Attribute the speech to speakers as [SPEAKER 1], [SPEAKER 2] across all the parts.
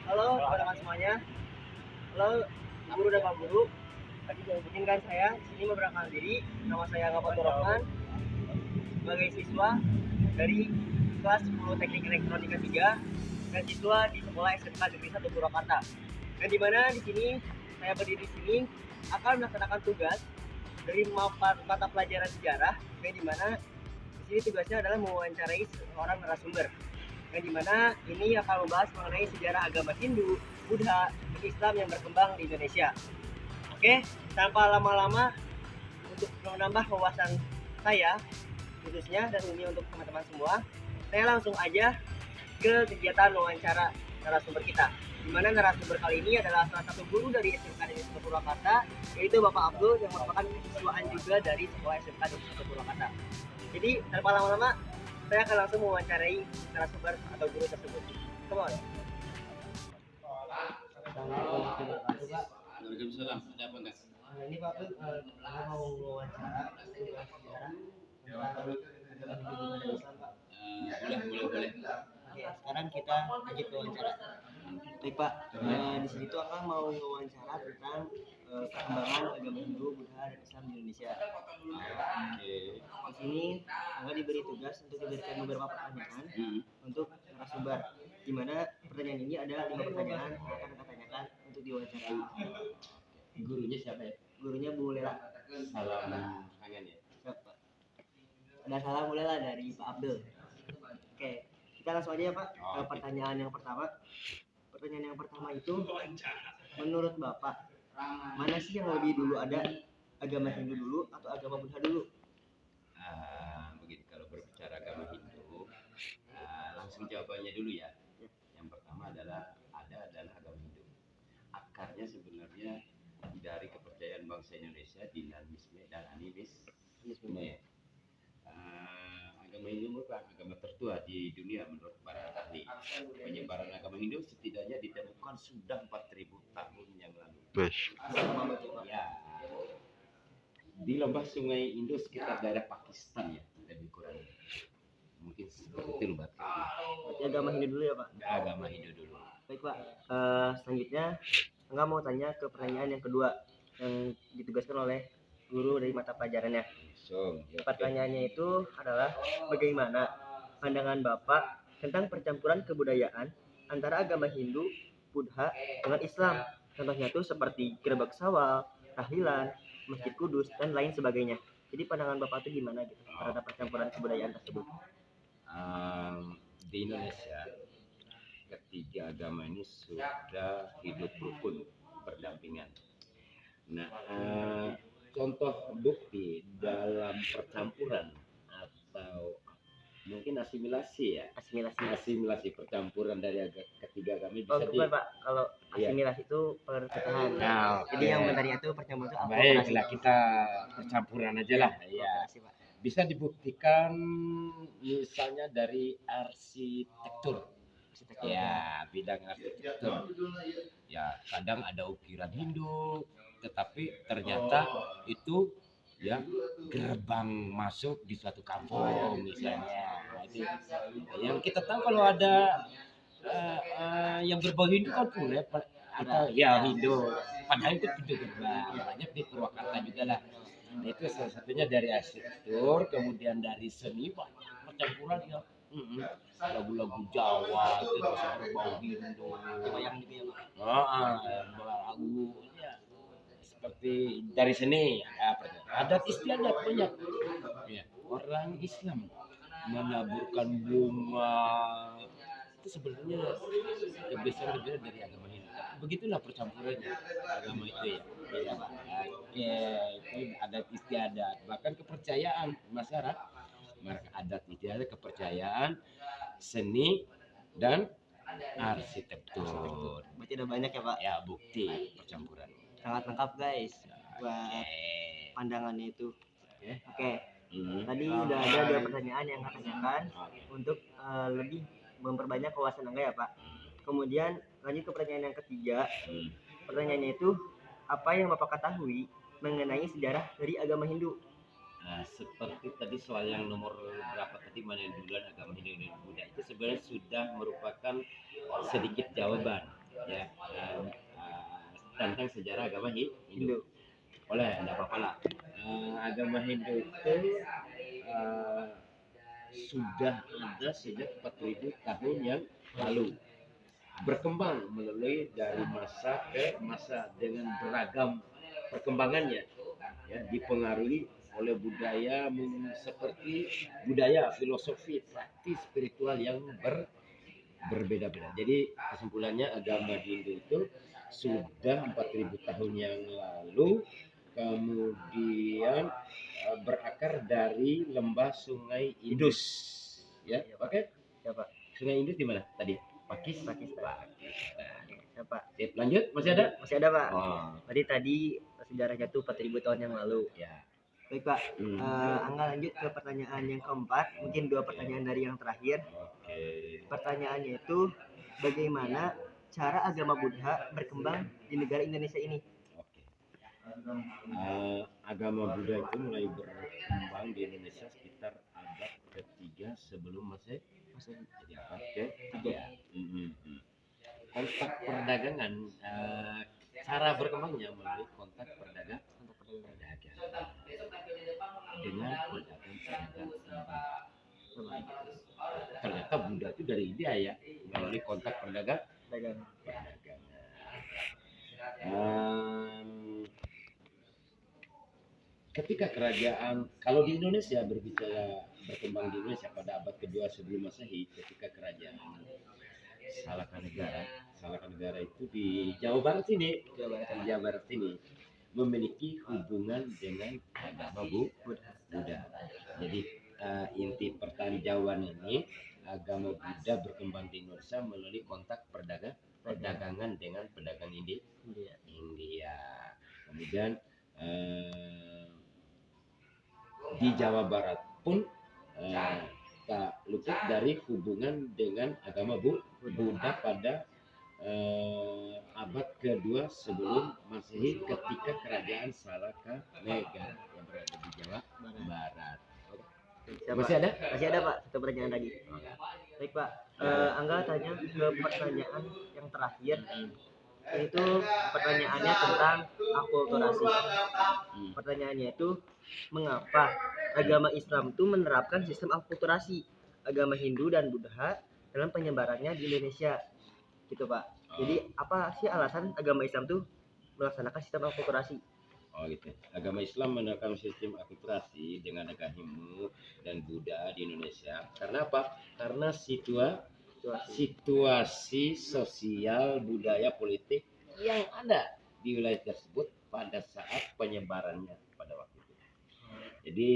[SPEAKER 1] Halo teman-teman semuanya. Halo guru dan pak guru. Tadi sudah izinkan saya di sini memperkenalkan diri. Nama saya Gafatur Rahman sebagai siswa dari kelas 10 Teknik Elektronika 3 dan siswa di sekolah SMK Negeri 1 Purwakarta. Dan di mana di sini saya berdiri di sini akan melaksanakan tugas dari mata pelajaran sejarah, yang di mana di sini tugasnya adalah mewawancarai seorang narasumber, yang dimana ini akan membahas mengenai sejarah agama Hindu, Buddha, dan Islam yang berkembang di Indonesia. Oke, tanpa lama-lama, untuk menambah wawasan saya khususnya dan ini untuk teman-teman semua, saya langsung aja ke kegiatan wawancara narasumber kita. Di mana narasumber kali ini adalah salah satu guru dari SMK Negeri 1 Purwakarta, yaitu Bapak Abdul yang merupakan siswaan juga dari sekolah SMK Negeri 1 Purwakarta. Jadi tanpa lama-lama, saya akan langsung mewawancarai narasumber atau guru tersebut. Come on.
[SPEAKER 2] Waalaikumsalam. Ada apa enggak?
[SPEAKER 1] Ini Pak Abdul, saya mau wawancara sejarah tentang agama Islam, Pak.
[SPEAKER 2] Boleh.
[SPEAKER 1] Oke, sekarang kita lanjut wawancara. Baik Pak, di sini tuh Akang mau wawancara tentang perkembangan agama Hindu, Buddha, dan Islam di Indonesia.
[SPEAKER 2] Oke.
[SPEAKER 1] Di sini Akang diberi tugas untuk diberikan beberapa pertanyaan untuk narasumber. Di mana pertanyaan ini ada 5 pertanyaan yang akan Akang tanyakan untuk diwawancarai.
[SPEAKER 2] Gurunya siapa ya?
[SPEAKER 1] Gurunya Bu Lela.
[SPEAKER 2] Salam kangen ya.
[SPEAKER 1] Siap, Pak. Ada salam Bu Lela dari Pak Abdul. Oke, kita langsung aja ya Pak ke pertanyaan yang pertama. Pertanyaan yang pertama itu, menurut Bapak, mana sih yang lebih dulu ada, agama Hindu dulu atau agama Buddha dulu?
[SPEAKER 2] Begini, kalau berbicara agama Hindu, langsung jawabannya dulu ya. Yang pertama adalah agama Hindu. Akarnya sebenarnya dari kepercayaan bangsa Indonesia, dinamisme dan animisme. Agama Hindu merupakan agama tertua di dunia menurut para ahli. Penyebaran agama Hindu setidaknya ditemukan sudah 4.000 tahun yang lalu. Ya, di lembah Sungai Indus sekitar daerah Pakistan ya, lebih kurang. Mungkin seperti itu Mbak.
[SPEAKER 1] Berarti agama Hindu dulu ya Pak?
[SPEAKER 2] Agama Hindu dulu.
[SPEAKER 1] Baik Pak, selanjutnya enggak mau tanya ke pertanyaan yang kedua yang ditugaskan oleh guru dari mata pelajarannya. Pertanyaannya itu adalah, bagaimana pandangan Bapak tentang percampuran kebudayaan antara agama Hindu, Buddha dengan Islam? Contohnya itu seperti gerbek sawal, tahlilan, Masjid Kudus, dan lain sebagainya. Jadi pandangan Bapak itu gimana gitu terhadap percampuran kebudayaan tersebut?
[SPEAKER 2] Di Indonesia, ketiga agama ini sudah hidup rukun berdampingan. Nah, contoh bukti dalam percampuran atau mungkin asimilasi ya, asimilasi percampuran dari ketiga agama bisa
[SPEAKER 1] bukan Pak, kalau asimilasi itu perpecahan. Jadi yang benarnya itu percampuran itu apa?
[SPEAKER 2] Baiklah, kita percampuran aja lah ya. Bisa dibuktikan misalnya dari arsitektur. Ya, bidang arsitektur. Ya, kadang ada ukiran Hindu, tetapi ternyata itu ya gerbang masuk di suatu kampung misalnya. Itu yang kita tahu. Kalau ada yang berbau Hindu kan boleh atau ya Hindu, padahal itu pintu gerbang. Banyak di Purwakarta juga lah. Nah, itu salah satunya dari arsitektur, kemudian dari seni, percampuran ya. Lagu-lagu Jawa itu bisa berbau Hindu,
[SPEAKER 1] bayang juga ya Pak.
[SPEAKER 2] lagu ya, seperti dari seni ya, adat istiadat banyak ya. Orang Islam menaburkan bunga itu sebenarnya kebiasaan berbeda dari agama Hindu. Begitulah percampurannya agama itu ya. Ya Pak. Oke, itu adat istiadat, bahkan kepercayaan masyarakat, adat istiadat, kepercayaan, seni dan arsitektur.
[SPEAKER 1] Berarti ada banyak ya Pak?
[SPEAKER 2] Ya, bukti percampuran.
[SPEAKER 1] Sangat lengkap guys buat pandangannya itu. Oke. Tadi udah ada 2 pertanyaan yang Kak tanyakan untuk lebih memperbanyak wawasan Angga ya Pak. Kemudian lanjut ke pertanyaan yang ketiga. Pertanyaannya itu, apa yang Bapak ketahui mengenai sejarah dari agama Hindu?
[SPEAKER 2] Nah, seperti tadi soal yang nomor berapa tadi, mana yang duluan agama Hindu dan Buddha, itu sebenarnya sudah merupakan sedikit jawaban. ya tentang sejarah agama Hindu. Boleh, tidak apa-apa lah. Agama Hindu itu sudah ada sejak 4000 tahun yang lalu, berkembang melalui dari masa ke masa dengan beragam perkembangannya, ya, dipengaruhi oleh budaya seperti budaya, filosofi, praktis, spiritual yang berbeda-beda. Jadi kesimpulannya agama Hindu itu sudah 4000 tahun yang lalu, kemudian berakar dari lembah Sungai Indus, ya, oke.
[SPEAKER 1] Siapa?
[SPEAKER 2] Sungai Indus di mana tadi? Pakistan.
[SPEAKER 1] Siapa?
[SPEAKER 2] Sip, lanjut, masih ada?
[SPEAKER 1] Masih ada, Pak.
[SPEAKER 2] Oh,
[SPEAKER 1] Berarti tadi sejarahnya tuh 4000 tahun yang lalu.
[SPEAKER 2] ya.
[SPEAKER 1] Baik, Pak. Angga lanjut ke pertanyaan yang keempat, mungkin 2 pertanyaan dari yang terakhir.
[SPEAKER 2] Oke.
[SPEAKER 1] Pertanyaannya itu, bagaimana cara agama Buddha berkembang di negara Indonesia ini?
[SPEAKER 2] Oke. Agama Buddha itu mulai berkembang di Indonesia sekitar abad ketiga sebelum Masehi. Jadi abad ketiga. Kontak perdagangan, cara berkembangnya melalui kontak perdagangan dengan pedagang-pedagang lembah. Ternyata Buddha itu dari India, ya, melalui kontak perdagangan. Ketika kerajaan, kalau di Indonesia berbicara berkembang di Indonesia pada abad kedua sebelum Masehi, ketika kerajaan Salaka Negara itu di Jawa Barat sini, memiliki hubungan dengan agama Buddha. Jadi inti pertanjauan ini, agama Buddha berkembang di Indonesia melalui kontak perdagangan dengan pedagang India. Kemudian di Jawa Barat pun tak luput dari hubungan dengan agama Buddha pada abad kedua sebelum Masehi, ketika kerajaan Salaka Negara yang berada di Jawa Barat. Masih ada?
[SPEAKER 1] Masih ada, Pak. Satu pertanyaan lagi. Baik, Pak. Angga tanya ke pertanyaan yang terakhir, yaitu pertanyaannya tentang akulturasi. Pertanyaannya itu, mengapa agama Islam itu menerapkan sistem akulturasi agama Hindu dan Buddha dalam penyebarannya di Indonesia, gitu, Pak. Jadi apa sih alasan agama Islam tuh melaksanakan sistem akulturasi?
[SPEAKER 2] Oh, gitu. Agama Islam menerapkan sistem akulturasi dengan agama Hindu dan Buddha di Indonesia. Karena apa? Karena situasi sosial, budaya, politik yang ada di wilayah tersebut pada saat penyebarannya pada waktu itu. Jadi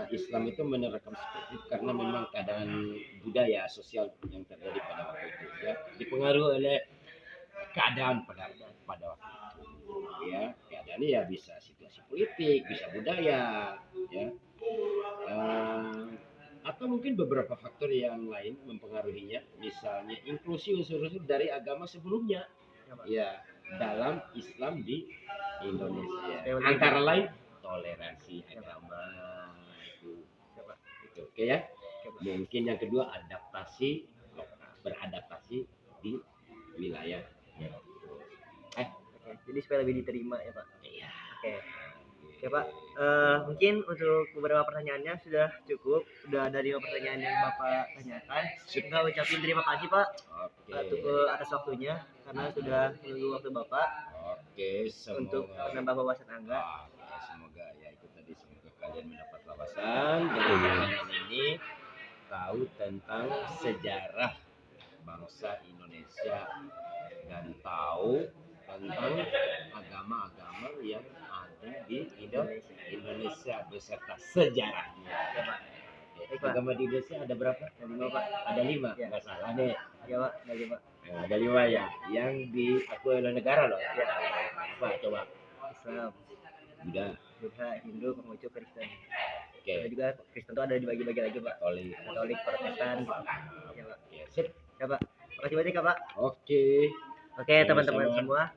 [SPEAKER 2] Islam itu menerapkan seperti itu karena memang keadaan budaya sosial yang terjadi pada waktu itu, ya, dipengaruhi oleh keadaan pada waktu itu, ya. Keadaannya ya bisa situasi politik, bisa budaya, ya, atau mungkin beberapa faktor yang lain mempengaruhinya, misalnya inklusi unsur-unsur dari agama sebelumnya, ya, dalam Islam di Indonesia, antara lain toleransi agama itu, oke, ya. Mungkin yang kedua beradaptasi di wilayah.
[SPEAKER 1] Jadi supaya lebih diterima, ya, Pak.
[SPEAKER 2] Iya.
[SPEAKER 1] Oke, Pak. Mungkin untuk beberapa pertanyaannya sudah cukup. Sudah ada 5 pertanyaan yang Bapak tanyakan. Kita ucapin terima kasih, Pak, atas waktunya, karena sudah menunggu waktu Bapak. Untuk menambah wawasan Angga.
[SPEAKER 2] Semoga ya itu tadi, semoga kalian mendapat wawasan dari pertanyaan ini, tahu tentang sejarah bangsa Indonesia dan tahu tentang agama-agama yang ada di Indonesia beserta sejarahnya. Agama di Indonesia ada berapa? Ada 5,
[SPEAKER 1] ya.
[SPEAKER 2] Nggak salah deh.
[SPEAKER 1] Ya, Pak.
[SPEAKER 2] Ada 5, ya, yang diakui oleh negara loh. Ya. Apa coba?
[SPEAKER 1] Islam,
[SPEAKER 2] Buddha,
[SPEAKER 1] Hindu, Konghucu, Kristen.
[SPEAKER 2] Oke.
[SPEAKER 1] Ada juga Kristen itu ada dibagi-bagi lagi, Pak. Katolik, Protestan. Ya, Pak.
[SPEAKER 2] Sip.
[SPEAKER 1] Ya, Pak. Makasih banyak, Pak.
[SPEAKER 2] Oke,
[SPEAKER 1] teman-teman semua.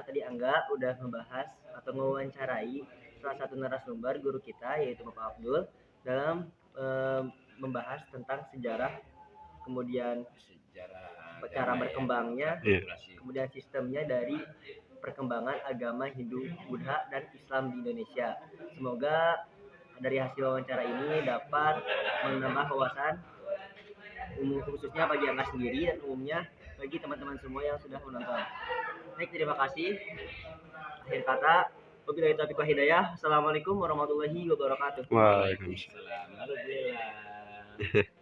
[SPEAKER 1] Tadi Angga udah membahas atau mewawancarai salah satu narasumber guru kita, yaitu Bapak Abdul, dalam membahas tentang sejarah kemudian
[SPEAKER 2] sejarah
[SPEAKER 1] cara
[SPEAKER 2] agama ya.
[SPEAKER 1] berkembangnya,
[SPEAKER 3] Iya.
[SPEAKER 1] kemudian sistemnya dari perkembangan agama Hindu, Buddha, dan Islam di Indonesia. Semoga dari hasil wawancara ini dapat menambah wawasan khususnya bagi Angga sendiri dan umumnya bagi teman-teman semua yang sudah menonton. Baik, terima kasih. Akhir kata, wabillahi taufiq wal hidayah. Assalamualaikum warahmatullahi wabarakatuh.
[SPEAKER 3] Waalaikumsalam.
[SPEAKER 2] Waalaikumsalam. Alhamdulillah.